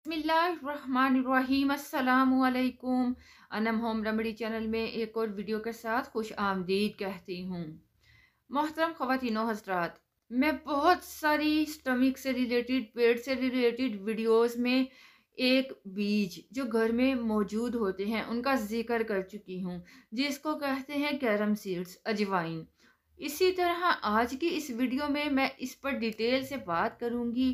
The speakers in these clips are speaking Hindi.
बिस्मिल्लाहिर्रहमानिर्रहीम अस्सलामुअलैकुम। अनम होम रेमेडी चैनल में एक और वीडियो के साथ खुश आमदीद कहती हूँ। मोहतरम ख़वातीनो हज़रात, मैं बहुत सारी स्टमक से रिलेटेड, पेट से रिलेटेड वीडियोस में एक बीज जो घर में मौजूद होते हैं उनका जिक्र कर चुकी हूँ, जिसको कहते हैं कैरम सीड्स, अजवाइन। इसी तरह आज की इस वीडियो में मैं इस पर डिटेल से बात करूँगी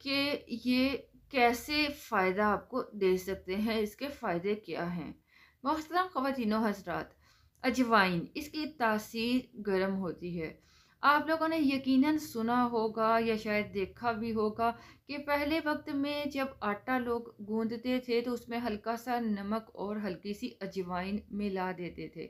कि ये कैसे फ़ायदा आपको दे सकते हैं, इसके फ़ायदे क्या हैं। मोहतरम ख़वातीनो हज़रात, अजवाइन इसकी तासीर गर्म होती है। आप लोगों ने यकीनन सुना होगा या शायद देखा भी होगा कि पहले वक्त में जब आटा लोग गूंदते थे तो उसमें हल्का सा नमक और हल्की सी अजवाइन मिला देते थे,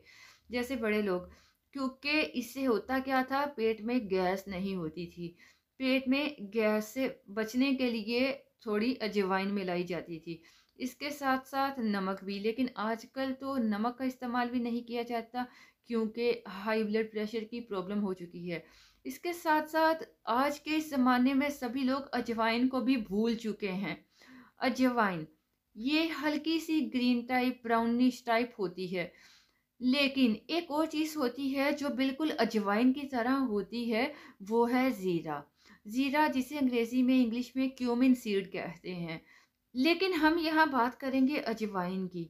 जैसे बड़े लोग। क्योंकि इससे होता क्या था, पेट में गैस नहीं होती थी। पेट में गैस से बचने के लिए थोड़ी अजवाइन मिलाई जाती थी, इसके साथ साथ नमक भी। लेकिन आजकल तो नमक का इस्तेमाल भी नहीं किया जाता, क्योंकि हाई ब्लड प्रेशर की प्रॉब्लम हो चुकी है। इसके साथ साथ आज के ज़माने में सभी लोग अजवाइन को भी भूल चुके हैं। अजवाइन ये हल्की सी ग्रीन टाइप, ब्राउनिश टाइप होती है। लेकिन एक और चीज़ होती है जो बिल्कुल अजवाइन की तरह होती है, वो है ज़ीरा। ज़ीरा जिसे अंग्रेज़ी में, इंग्लिश में क्यूमिन सीड कहते हैं। लेकिन हम यहाँ बात करेंगे अजवाइन की।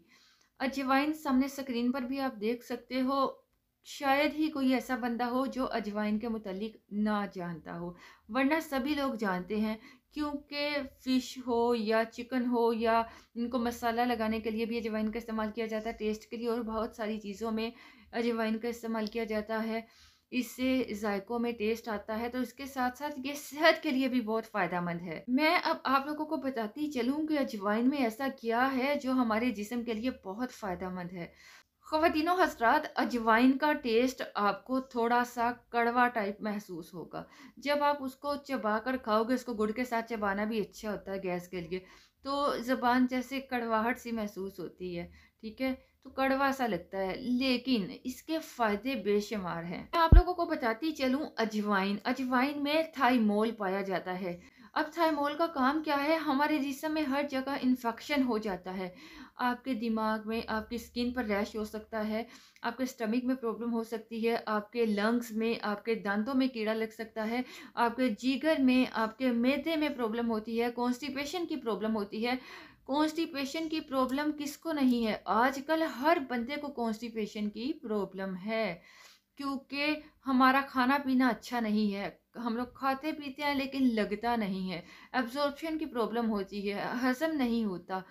अजवाइन सामने स्क्रीन पर भी आप देख सकते हो। शायद ही कोई ऐसा बंदा हो जो अजवाइन के मुतालिक ना जानता हो, वरना सभी लोग जानते हैं। क्योंकि फ़िश हो या चिकन हो या इनको मसाला लगाने के लिए भी अजवाइन का इस्तेमाल किया जाता है, टेस्ट के लिए, और बहुत सारी चीज़ों में अजवाइन का इस्तेमाल किया जाता है। इससे जायकों में टेस्ट आता है, तो इसके साथ साथ ये सेहत के लिए भी बहुत फ़ायदेमंद है। मैं अब आप लोगों को बताती चलूँ कि अजवाइन में ऐसा क्या है जो हमारे जिस्म के लिए बहुत फ़ायदेमंद है। ख़वातीनो हज़रात, अजवाइन का टेस्ट आपको थोड़ा सा कड़वा टाइप महसूस होगा। जब आप उसको चबा कर खाओगे, उसको गुड़ के साथ चबाना भी अच्छा होता है गैस के लिए, तो ज़बान जैसे कड़वाहट सी महसूस होती है, ठीक है, तो कड़वा सा लगता है। लेकिन इसके फ़ायदे बेशुमार हैं। मैं आप लोगों को बताती चलूँ, अजवाइन अजवाइन में थाइमोल पाया जाता है। अब थाइमोल का काम क्या है, हमारे जिस्म में हर जगह इन्फेक्शन हो जाता है। आपके दिमाग में, आपकी स्किन पर रैश हो सकता है, आपके स्टमक में प्रॉब्लम हो सकती है, आपके लंग्स में, आपके दांतों में कीड़ा लग सकता है, आपके जिगर में, आपके मैदे में प्रॉब्लम होती है, कॉन्स्टिपेशन की प्रॉब्लम होती है। कॉन्स्टिपेशन की प्रॉब्लम किसको नहीं है? आजकल हर बंदे को कॉन्स्टिपेशन की प्रॉब्लम है, क्योंकि हमारा खाना पीना अच्छा नहीं है। हम लोग खाते पीते हैं लेकिन लगता नहीं है, एब्जॉर्प्शन की प्रॉब्लम होती है, हजम नहीं होता।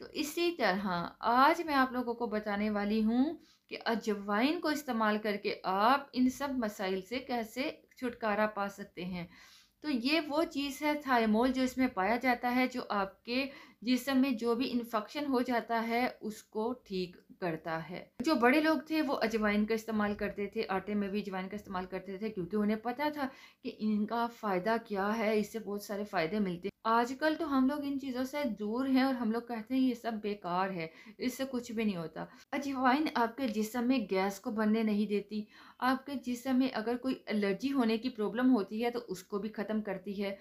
तो इसी तरह आज मैं आप लोगों को बताने वाली हूँ कि अजवाइन को इस्तेमाल करके आप इन सब मसाइल से कैसे छुटकारा पा सकते हैं। तो ये वो चीज़ है, थाइमोल, जो इसमें पाया जाता है, जो आपके जिस्म में जो भी इन्फेक्शन हो जाता है उसको ठीक करता है। जो बड़े लोग थे वो अजवाइन का इस्तेमाल करते थे, आटे में भी अजवाइन का इस्तेमाल करते थे, क्योंकि उन्हें पता था कि इनका फ़ायदा क्या है, इससे बहुत सारे फ़ायदे मिलते हैं। आजकल तो हम लोग इन चीज़ों से दूर हैं और हम लोग कहते हैं ये सब बेकार है, इससे कुछ भी नहीं होता। अजवाइन आपके जिस्म में गैस को बनने नहीं देती। आपके जिस्म में अगर कोई एलर्जी होने की प्रॉब्लम होती है तो उसको भी ख़त्म करती है।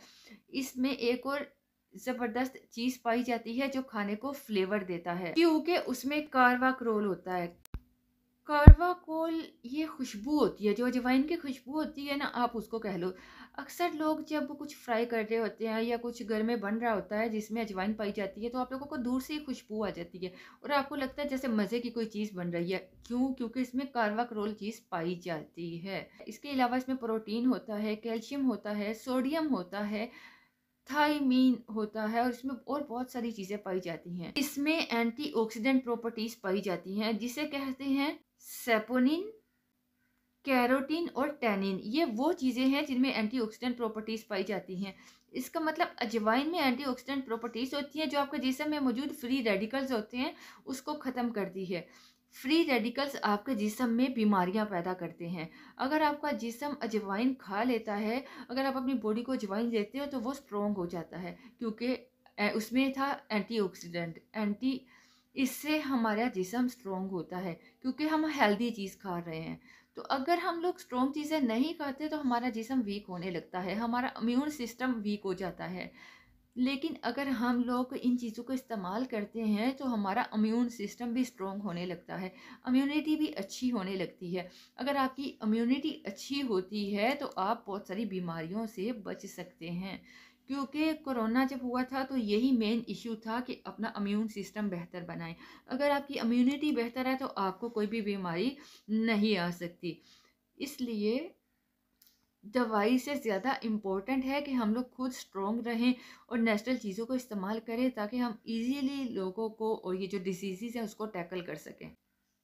इसमें एक और ज़बरदस्त चीज़ पाई जाती है जो खाने को फ्लेवर देता है, क्योंकि उसमें कार्बाक्रोल होता है। कार्बाकोल ये खुशबू होती है, जो अजवाइन की खुशबू होती है ना, आप उसको कह लो। अक्सर लोग जब कुछ फ्राई कर रहे होते हैं या कुछ घर में बन रहा होता है जिसमें अजवाइन पाई जाती है, तो आप लोगों को दूर से ही खुशबू आ जाती है और आपको लगता है जैसे मज़े की कोई चीज़ बन रही है। क्यों? क्योंकि इसमें कार्बाक्रोल चीज़ पाई जाती है। इसके अलावा इसमें प्रोटीन होता है, कैल्शियम होता है, सोडियम होता है, थायमीन होता है, और इसमें और बहुत सारी चीज़ें पाई जाती हैं। इसमें एंटीऑक्सीडेंट प्रॉपर्टीज पाई जाती हैं, जिसे कहते हैं सेपोनिन, कैरोटीन और टैनिन। ये वो चीज़ें हैं जिनमें एंटीऑक्सीडेंट प्रॉपर्टीज पाई जाती हैं। इसका मतलब अजवाइन में एंटीऑक्सीडेंट प्रॉपर्टीज होती हैं जो आपके जिस्म में मौजूद फ्री रेडिकल्स होते हैं उसको ख़त्म करती है। फ्री रेडिकल्स आपके जिस्म में बीमारियां पैदा करते हैं। अगर आपका जिस्म अजवाइन खा लेता है, अगर आप अपनी बॉडी को अजवाइन देते हो तो वो स्ट्रॉन्ग हो जाता है, क्योंकि उसमें था एंटीऑक्सीडेंट, इससे हमारा जिस्म स्ट्रॉन्ग होता है, क्योंकि हम हेल्दी चीज़ खा रहे हैं। तो अगर हम लोग स्ट्रॉन्ग चीज़ें नहीं खाते तो हमारा जिस्म वीक होने लगता है, हमारा इम्यून सिस्टम वीक हो जाता है। लेकिन अगर हम लोग इन चीज़ों को इस्तेमाल करते हैं तो हमारा इम्यून सिस्टम भी स्ट्रॉन्ग होने लगता है, इम्यूनिटी भी अच्छी होने लगती है। अगर आपकी इम्यूनिटी अच्छी होती है तो आप बहुत सारी बीमारियों से बच सकते हैं, क्योंकि कोरोना जब हुआ था तो यही मेन इशू था कि अपना इम्यून सिस्टम बेहतर बनाएं। अगर आपकी इम्यूनिटी बेहतर है तो आपको कोई भी बीमारी नहीं आ सकती। इसलिए दवाई से ज़्यादा इम्पोर्टेंट है कि हम लोग खुद स्ट्रॉन्ग रहें और नेचुरल चीज़ों को इस्तेमाल करें, ताकि हम इजीली लोगों को और ये जो डिसीज़ हैं उसको टैकल कर सकें।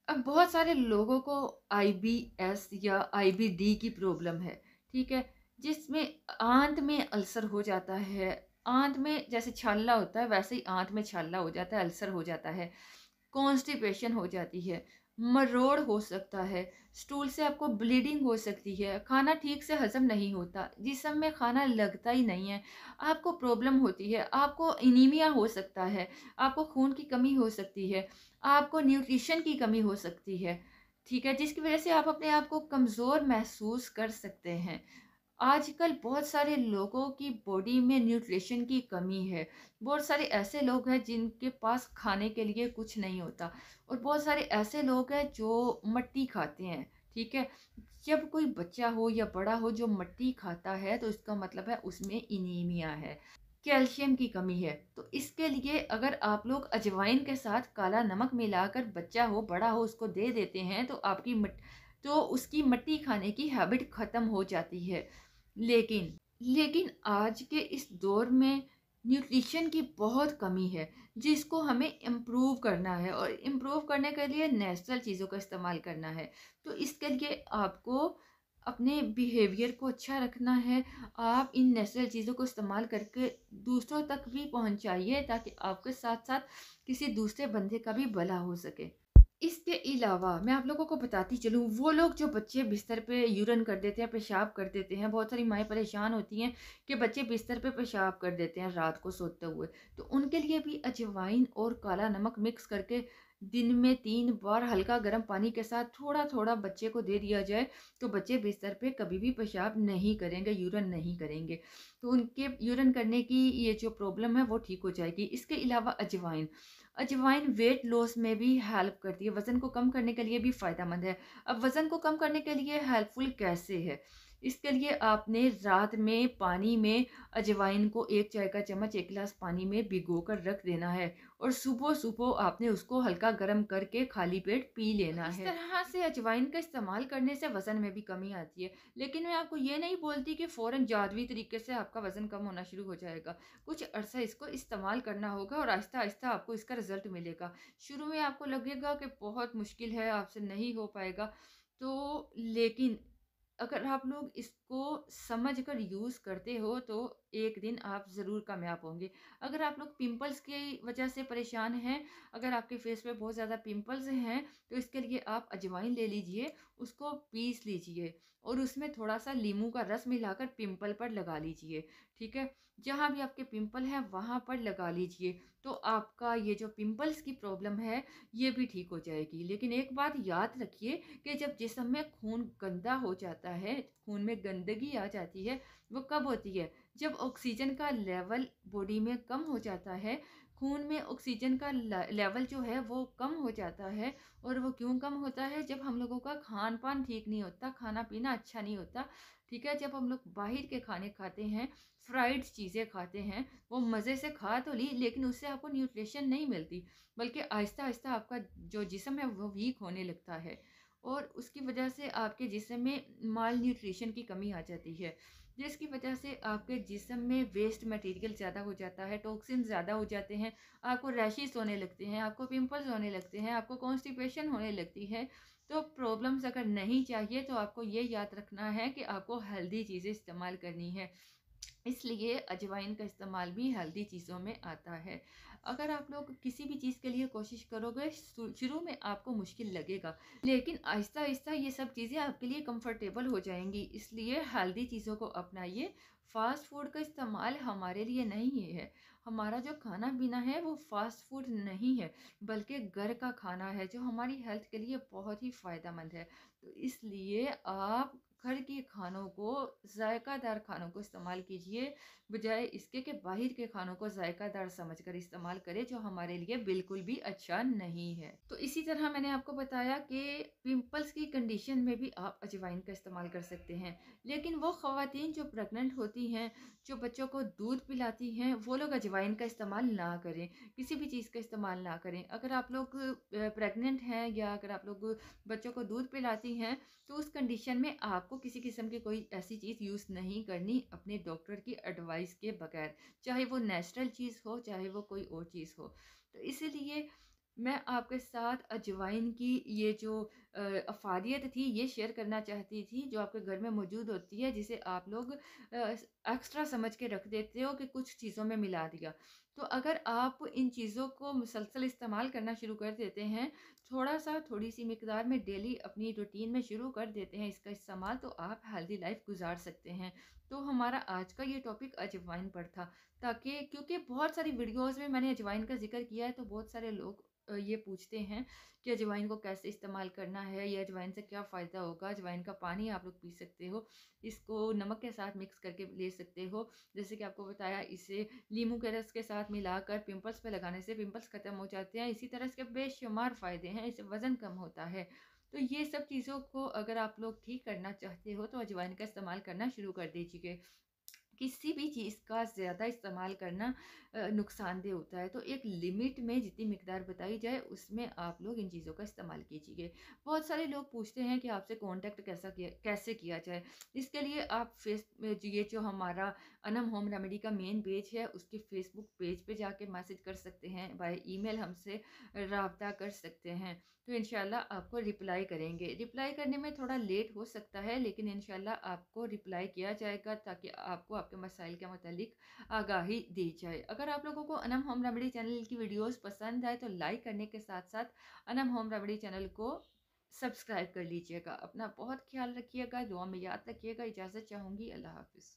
अब बहुत सारे लोगों को आईबीएस या आईबीडी की प्रॉब्लम है, ठीक है, जिसमें आंत में अल्सर हो जाता है। आंत में जैसे छाला होता है वैसे ही आंत में छाला हो जाता है, अल्सर हो जाता है, कॉन्स्टिपेशन हो जाती है, मरोड़ हो सकता है, स्टूल से आपको ब्लीडिंग हो सकती है, खाना ठीक से हजम नहीं होता, जिस्म में खाना लगता ही नहीं है, आपको प्रॉब्लम होती है, आपको एनीमिया हो सकता है, आपको खून की कमी हो सकती है, आपको न्यूट्रिशन की कमी हो सकती है, ठीक है, जिसकी वजह से आप अपने आप को कमज़ोर महसूस कर सकते हैं। आजकल बहुत सारे लोगों की बॉडी में न्यूट्रिशन की कमी है। बहुत सारे ऐसे लोग हैं जिनके पास खाने के लिए कुछ नहीं होता, और बहुत सारे ऐसे लोग हैं जो मट्टी खाते हैं, ठीक है। जब कोई बच्चा हो या बड़ा हो जो मट्टी खाता है तो इसका मतलब है उसमें इनीमिया है, कैल्शियम की कमी है। तो इसके लिए अगर आप लोग अजवाइन के साथ काला नमक मिलाकर, बच्चा हो बड़ा हो, उसको दे देते हैं तो तो उसकी मट्टी खाने की हैबिट ख़त्म हो जाती है। लेकिन लेकिन आज के इस दौर में न्यूट्रिशन की बहुत कमी है, जिसको हमें इम्प्रूव करना है, और इम्प्रूव करने के लिए नेचुरल चीज़ों का इस्तेमाल करना है। तो इसके लिए आपको अपने बिहेवियर को अच्छा रखना है। आप इन नेचुरल चीज़ों को इस्तेमाल करके दूसरों तक भी पहुंचाइए, ताकि आपके साथ साथ किसी दूसरे बंदे का भी भला हो सके। इसके अलावा मैं आप लोगों को बताती चलूँ, वो लोग जो बच्चे बिस्तर पे यूरन कर देते हैं, पेशाब कर देते हैं, बहुत सारी माएँ परेशान होती हैं कि बच्चे बिस्तर पे पेशाब कर देते हैं रात को सोते हुए। तो उनके लिए भी अजवाइन और काला नमक मिक्स करके दिन में 3 बार हल्का गर्म पानी के साथ थोड़ा-थोड़ा बच्चे को दे दिया जाए, तो बच्चे बिस्तर पे कभी भी पेशाब नहीं करेंगे, यूरन नहीं करेंगे। तो उनके यूरन करने की ये जो प्रॉब्लम है वो ठीक हो जाएगी। इसके अलावा अजवाइन अजवाइन वेट लॉस में भी हेल्प करती है, वज़न को कम करने के लिए भी फ़ायदेमंद है। अब वज़न को कम करने के लिए हेल्पफुल कैसे है? इसके लिए आपने रात में पानी में अजवाइन को 1 चाय का चम्मच 1 गिलास पानी में भिगोकर रख देना है, और सुबह-सुबह आपने उसको हल्का गर्म करके खाली पेट पी लेना है। इस तरह से अजवाइन का इस्तेमाल करने से वज़न में भी कमी आती है। लेकिन मैं आपको ये नहीं बोलती कि फ़ौरन जादुई तरीके से आपका वज़न कम होना शुरू हो जाएगा। कुछ अरसा इसको इस्तेमाल करना होगा और आहिस्ता-आहिस्ता आपको इसका रिज़ल्ट मिलेगा। शुरू में आपको लगेगा कि बहुत मुश्किल है, आपसे नहीं हो पाएगा, तो लेकिन अगर आप लोग इसको समझ कर यूज़ करते हो तो एक दिन आप ज़रूर कामयाब होंगे। अगर आप लोग पिंपल्स की वजह से परेशान हैं, अगर आपके फेस पे बहुत ज़्यादा पिंपल्स हैं, तो इसके लिए आप अजवाइन ले लीजिए, उसको पीस लीजिए और उसमें थोड़ा-सा नींबू का रस मिलाकर पिंपल पर लगा लीजिए, ठीक है? जहाँ भी आपके पिंपल हैं वहाँ पर लगा लीजिए, तो आपका ये जो पिंपल्स की प्रॉब्लम है ये भी ठीक हो जाएगी। लेकिन एक बात याद रखिए कि जब जिस्म में खून गंदा हो जाता है, खून में गंदगी आ जाती है, वो कब होती है? जब ऑक्सीजन का लेवल बॉडी में कम हो जाता है, खून में ऑक्सीजन का लेवल जो है वो कम हो जाता है। और वो क्यों कम होता है? जब हम लोगों का खान-पान ठीक नहीं होता, खाना-पीना अच्छा नहीं होता, ठीक है? जब हम लोग बाहर के खाने खाते हैं, फ्राइड चीज़ें खाते हैं, वो मज़े से खा तो ली, लेकिन उससे आपको न्यूट्रिशन नहीं मिलती, बल्कि आहिस्ता-आहिस्ता आपका जो जिस्म है वो वीक होने लगता है, और उसकी वजह से आपके जिस्म में माल न्यूट्रिशन की कमी आ जाती है, जिसकी वजह से आपके जिस्म में वेस्ट मटेरियल ज़्यादा हो जाता है, टॉक्सिन ज़्यादा हो जाते हैं, आपको रैशेस होने लगते हैं, आपको पिंपल्स होने लगते हैं, आपको कॉन्स्टिपेशन होने लगती है। तो प्रॉब्लम्स अगर नहीं चाहिए तो आपको ये याद रखना है कि आपको हेल्दी चीज़ें इस्तेमाल करनी है। इसलिए अजवाइन का इस्तेमाल भी हेल्दी चीज़ों में आता है। अगर आप लोग किसी भी चीज़ के लिए कोशिश करोगे, शुरू में आपको मुश्किल लगेगा, लेकिन आहिस्ता आहिस्ता ये सब चीज़ें आपके लिए कंफर्टेबल हो जाएंगी। इसलिए हेल्दी चीज़ों को अपनाइए। फास्ट फूड का इस्तेमाल हमारे लिए नहीं है। हमारा जो खाना पीना है वो फास्ट फूड नहीं है, बल्कि घर का खाना है जो हमारी हेल्थ के लिए बहुत ही फ़ायदेमंद है। तो इसलिए आप घर के खानों को, जायकादार खानों को इस्तेमाल कीजिए, बजाय इसके कि बाहर के खानों को जायकादार समझकर इस्तेमाल करें, जो हमारे लिए बिल्कुल भी अच्छा नहीं है। तो इसी तरह मैंने आपको बताया कि पिंपल्स की कंडीशन में भी आप अजवाइन का इस्तेमाल कर सकते हैं, लेकिन वो ख़वातीन जो प्रेग्नेंट होती हैं, जो बच्चों को दूध पिलाती हैं, वो लोग अजवाइन का इस्तेमाल ना करें, किसी भी चीज़ का इस्तेमाल ना करें। अगर आप लोग प्रेग्नेंट हैं या अगर आप लोग बच्चों को दूध पिलाती हैं, तो उस कंडीशन में आपको किसी किस्म की कोई ऐसी चीज़ यूज़ नहीं करनी अपने डॉक्टर की एडवाइस के बगैर, चाहे वो नेचुरल चीज़ हो, चाहे वो कोई और चीज़ हो। तो इसीलिए मैं आपके साथ अजवाइन की ये जो अफादियत थी ये शेयर करना चाहती थी, जो आपके घर में मौजूद होती है, जिसे आप लोग एक्स्ट्रा समझ के रख देते हो कि कुछ चीज़ों में मिला दिया। तो अगर आप इन चीज़ों को मुसलसल इस्तेमाल करना शुरू कर देते हैं, थोड़ी सी मिकदार में डेली अपनी रूटीन में शुरू कर देते हैं इसका इस्तेमाल, तो आप हेल्दी लाइफ गुजार सकते हैं। तो हमारा आज का ये टॉपिक अजवाइन पर था, ताकि क्योंकि बहुत सारी वीडियोज़ में मैंने अजवाइन का जिक्र किया है, तो बहुत सारे लोग ये पूछते हैं कि अजवाइन को कैसे इस्तेमाल करना है, या अजवाइन से क्या फ़ायदा होगा। अजवाइन का पानी आप लोग पी सकते हो, इसको नमक के साथ मिक्स करके ले सकते हो। जैसे कि आपको बताया, इसे नींबू के रस के साथ मिलाकर पिंपल्स पे लगाने से पिंपल्स ख़त्म हो जाते हैं। इसी तरह इसके बेशुमार फ़ायदे हैं, इससे वज़न कम होता है। तो ये सब चीज़ों को अगर आप लोग ठीक करना चाहते हो, तो अजवाइन का इस्तेमाल करना शुरू कर दीजिए। किसी भी चीज़ का ज़्यादा इस्तेमाल करना नुकसानदेह होता है, तो एक लिमिट में जितनी मिकदार बताई जाए उसमें आप लोग इन चीज़ों का इस्तेमाल कीजिए। बहुत सारे लोग पूछते हैं कि आपसे कांटेक्ट कैसे किया जाए। इसके लिए आप ये जो हमारा अनम होम रेमेडी का मेन पेज है, उसके फेसबुक पेज पे जाके मैसेज कर सकते हैं, बाय ईमेल हमसे राब्ता कर सकते हैं। तो इंशाल्लाह आपको रिप्लाई करेंगे। रिप्लाई करने में थोड़ा लेट हो सकता है, लेकिन इंशाल्लाह आपको रिप्लाई किया जाएगा, ताकि आपको आपके मसाइल के मुतालिक आगाही दी जाए। अगर आप लोगों को अनम होम रेमेडी चैनल की वीडियोस पसंद आए, तो लाइक करने के साथ साथ अनम होम रेमेडी चैनल को सब्सक्राइब कर लीजिएगा। अपना बहुत ख्याल रखिएगा, दुआ में याद रखिएगा। इजाज़त चाहूँगी। अल्लाह हाफ़िज़।